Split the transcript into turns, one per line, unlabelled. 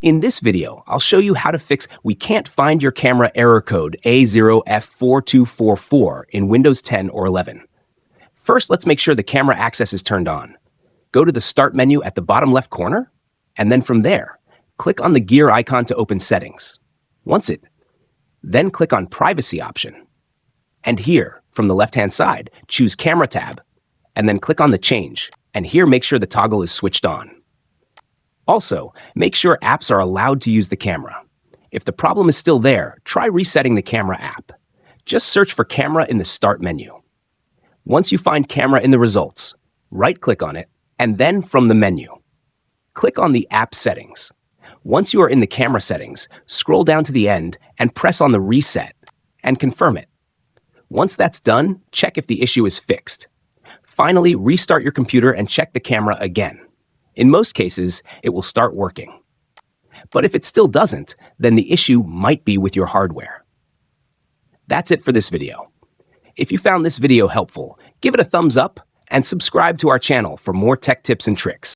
In this video, I'll show you how to fix "We can't find your camera" error code A0F4244 in Windows 10 or 11. First, let's make sure the camera access is turned on. Go to the Start menu at the bottom left corner, and then from there, click on the gear icon to open Settings. Then click on Privacy option. And here, from the left-hand side, choose Camera tab, and then click on the Change, and here make sure the toggle is switched on. Also, make sure apps are allowed to use the camera. If the problem is still there, try resetting the camera app. Just search for Camera in the Start menu. Once you find Camera in the results, right-click on it, and then from the menu, click on the App Settings. Once you are in the camera settings, scroll down to the end and press on the Reset and confirm it. Once that's done, check if the issue is fixed. Finally, restart your computer and check the camera again. In most cases, it will start working. But if it still doesn't, then the issue might be with your hardware. That's it for this video. If you found this video helpful, give it a thumbs up and subscribe to our channel for more tech tips and tricks.